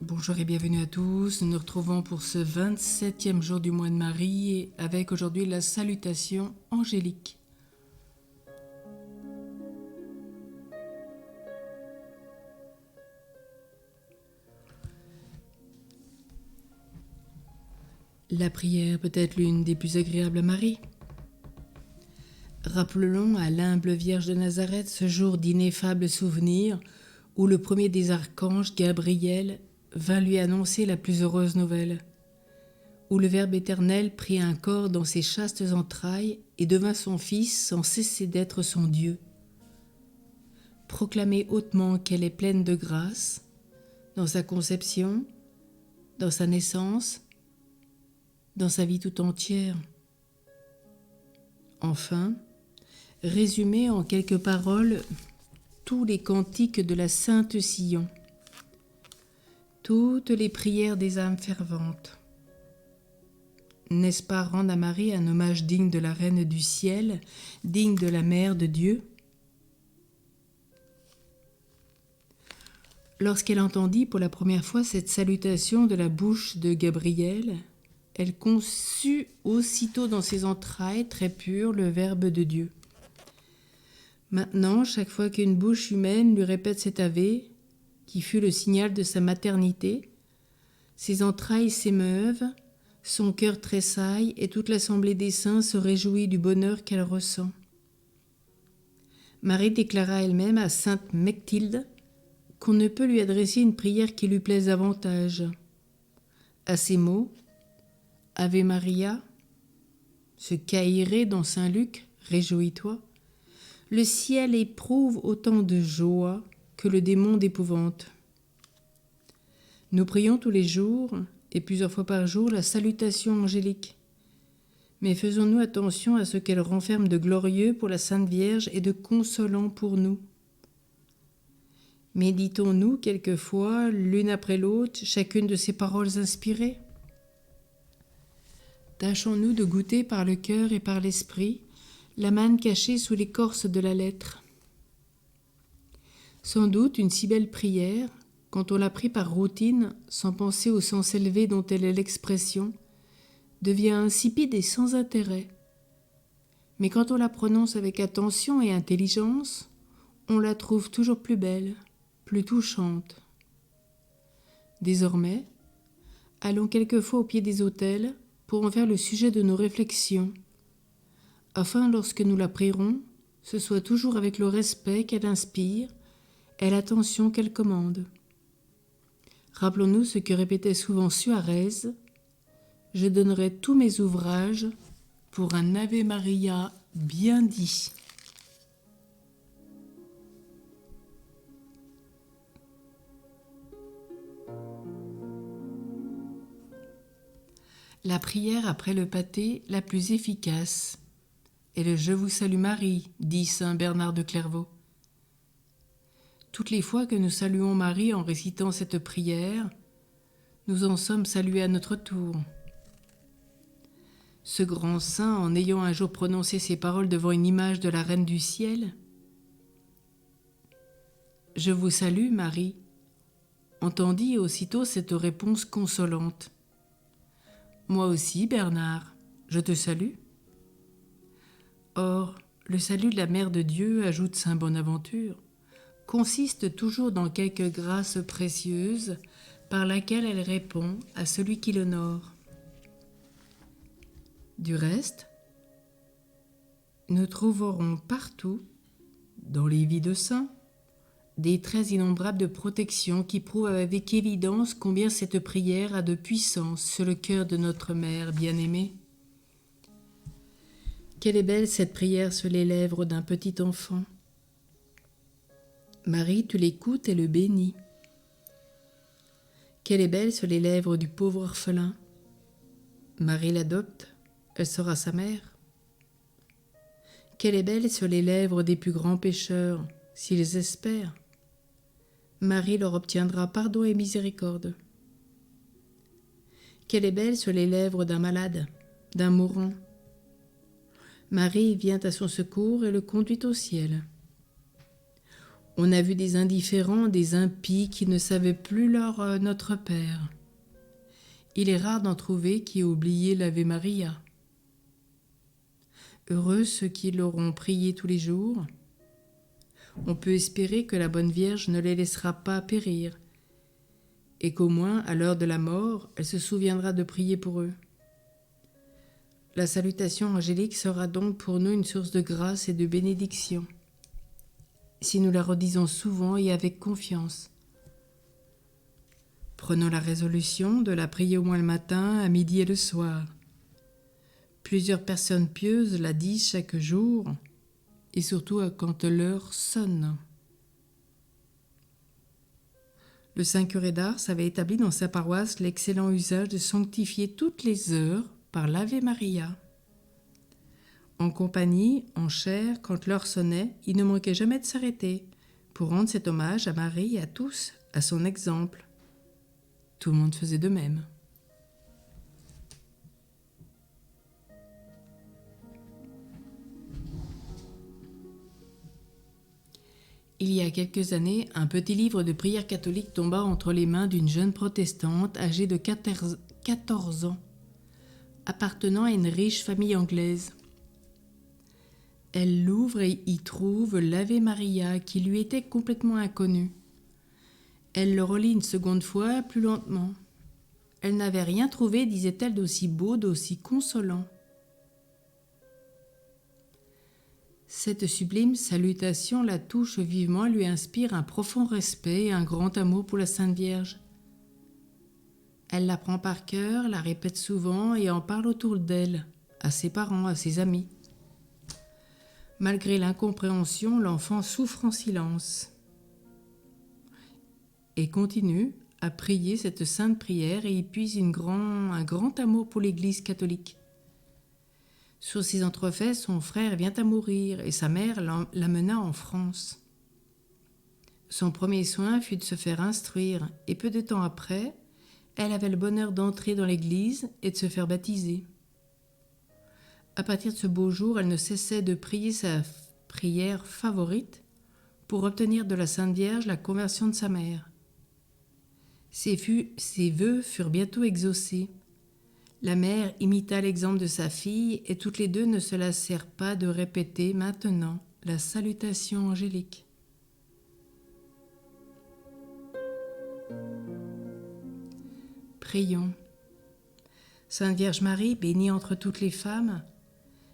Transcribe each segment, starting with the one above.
Bonjour et bienvenue à tous. Nous nous retrouvons pour ce 27e jour du mois de Marie et avec aujourd'hui la salutation angélique. La prière peut être l'une des plus agréables à Marie. Rappelons à l'humble Vierge de Nazareth ce jour d'ineffable souvenir où le premier des archanges, Gabriel, vint lui annoncer la plus heureuse nouvelle, où le Verbe éternel prit un corps dans ses chastes entrailles et devint son Fils sans cesser d'être son Dieu. Proclamez hautement qu'elle est pleine de grâce, dans sa conception, dans sa naissance, dans sa vie tout entière. Enfin, résumez en quelques paroles tous les cantiques de la Sainte Sion, toutes les prières des âmes ferventes. N'est-ce pas rendre à Marie un hommage digne de la Reine du Ciel, digne de la Mère de Dieu? Lorsqu'elle entendit pour la première fois cette salutation de la bouche de Gabriel, elle conçut aussitôt dans ses entrailles très pures le Verbe de Dieu. Maintenant, chaque fois qu'une bouche humaine lui répète cet Ave, qui fut le signal de sa maternité, ses entrailles s'émeuvent, son cœur tressaille et toute l'assemblée des saints se réjouit du bonheur qu'elle ressent. Marie déclara elle-même à sainte Mechtilde qu'on ne peut lui adresser une prière qui lui plaise davantage. À ces mots, Ave Maria, ce qu'aéré dans Saint Luc, réjouis-toi, le ciel éprouve autant de joie que le démon d'épouvante. Nous prions tous les jours et plusieurs fois par jour la salutation angélique. Mais faisons-nous attention à ce qu'elle renferme de glorieux pour la Sainte Vierge et de consolant pour nous. Méditons-nous quelquefois, l'une après l'autre, chacune de ces paroles inspirées. Tâchons-nous de goûter par le cœur et par l'esprit la manne cachée sous l'écorce de la lettre. Sans doute une si belle prière, quand on la prie par routine, sans penser au sens élevé dont elle est l'expression, devient insipide et sans intérêt. Mais quand on la prononce avec attention et intelligence, on la trouve toujours plus belle, plus touchante. Désormais, allons quelquefois au pied des autels pour en faire le sujet de nos réflexions, afin, lorsque nous la prierons, ce soit toujours avec le respect qu'elle inspire et l'attention qu'elle commande. Rappelons-nous ce que répétait souvent Suarez: « Je donnerai tous mes ouvrages pour un Ave Maria bien dit. » La prière après le pâté la plus efficace est le « Je vous salue Marie », dit saint Bernard de Clairvaux. Toutes les fois que nous saluons Marie en récitant cette prière, nous en sommes salués à notre tour. Ce grand saint, en ayant un jour prononcé ces paroles devant une image de la Reine du Ciel, « Je vous salue Marie », entendit aussitôt cette réponse consolante. « Moi aussi, Bernard, je te salue. » Or, le salut de la Mère de Dieu, ajoute saint Bonaventure, consiste toujours dans quelque grâce précieuse par laquelle elle répond à celui qui l'honore. Du reste, nous trouverons partout, dans les vies de saints, des traits innombrables de protection qui prouvent avec évidence combien cette prière a de puissance sur le cœur de notre Mère bien-aimée. Quelle est belle cette prière sur les lèvres d'un petit enfant. Marie, tu l'écoutes et le bénis. Quelle est belle sur les lèvres du pauvre orphelin. Marie l'adopte, elle sera sa mère. Quelle est belle sur les lèvres des plus grands pécheurs, s'ils espèrent. Marie leur obtiendra pardon et miséricorde. Quelle est belle sur les lèvres d'un malade, d'un mourant. Marie vient à son secours et le conduit au ciel. On a vu des indifférents, des impies qui ne savaient plus leur Notre Père. Il est rare d'en trouver qui aient oublié l'Ave Maria. Heureux ceux qui l'auront prié tous les jours. On peut espérer que la bonne Vierge ne les laissera pas périr et qu'au moins, à l'heure de la mort, elle se souviendra de prier pour eux. La salutation angélique sera donc pour nous une source de grâce et de bénédiction, si nous la redisons souvent et avec confiance. Prenons la résolution de la prier au moins le matin, à midi et le soir. Plusieurs personnes pieuses la disent chaque jour, et surtout quand l'heure sonne. Le saint curé d'Ars avait établi dans sa paroisse l'excellent usage de sanctifier toutes les heures par l'Ave Maria. En compagnie, en chair, quand l'heure sonnait, il ne manquait jamais de s'arrêter pour rendre cet hommage à Marie et à tous, à son exemple. Tout le monde faisait de même. Il y a quelques années, un petit livre de prières catholiques tomba entre les mains d'une jeune protestante âgée de 14 ans, appartenant à une riche famille anglaise. Elle l'ouvre et y trouve l'Ave Maria qui lui était complètement inconnue. Elle le relit une seconde fois, plus lentement. Elle n'avait rien trouvé, disait-elle, d'aussi beau, d'aussi consolant. Cette sublime salutation la touche vivement, lui inspire un profond respect et un grand amour pour la Sainte Vierge. Elle l'apprend par cœur, la répète souvent et en parle autour d'elle, à ses parents, à ses amis. Malgré l'incompréhension, l'enfant souffre en silence et continue à prier cette sainte prière et y puise un grand amour pour l'Église catholique. Sur ces entrefaits, son frère vient à mourir et sa mère l'amena en France. Son premier soin fut de se faire instruire et peu de temps après, elle avait le bonheur d'entrer dans l'église et de se faire baptiser. À partir de ce beau jour, elle ne cessait de prier sa prière favorite pour obtenir de la Sainte Vierge la conversion de sa mère. Ses vœux furent bientôt exaucés. La mère imita l'exemple de sa fille et toutes les deux ne se lassèrent pas de répéter maintenant la salutation angélique. Prions. Sainte Vierge Marie, bénie entre toutes les femmes,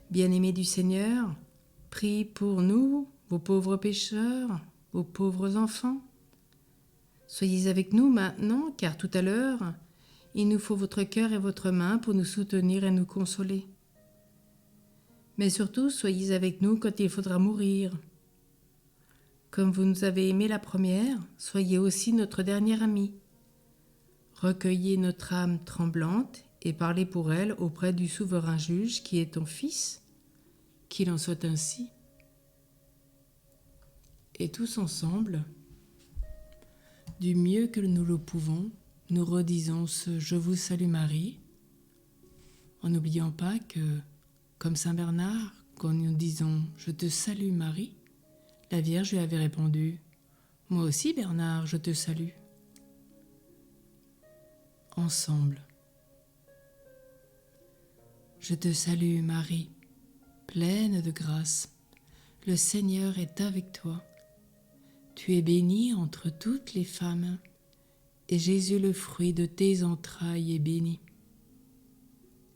bien-aimée du Seigneur, prie pour nous, vos pauvres pécheurs, vos pauvres enfants. Soyez avec nous maintenant, car tout à l'heure, il nous faut votre cœur et votre main pour nous soutenir et nous consoler. Mais surtout, soyez avec nous quand il faudra mourir. Comme vous nous avez aimés la première, soyez aussi notre dernière amie. Recueillez notre âme tremblante et parlez pour elle auprès du souverain juge qui est ton Fils, qu'il en soit ainsi. Et tous ensemble, du mieux que nous le pouvons, nous redisons ce « Je vous salue Marie », en n'oubliant pas que, comme Saint Bernard, quand nous disons « Je te salue Marie », la Vierge lui avait répondu « Moi aussi Bernard, je te salue ». Ensemble. Je te salue Marie, pleine de grâce, le Seigneur est avec toi. Tu es bénie entre toutes les femmes, et Jésus, le fruit de tes entrailles, est béni.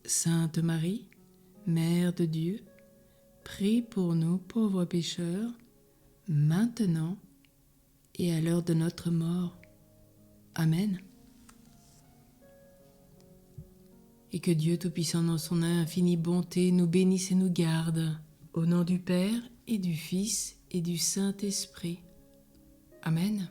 Sainte Marie, Mère de Dieu, prie pour nous pauvres pécheurs, maintenant et à l'heure de notre mort. Amen. Et que Dieu Tout-Puissant dans son infinie bonté nous bénisse et nous garde, au nom du Père et du Fils et du Saint-Esprit. Amen.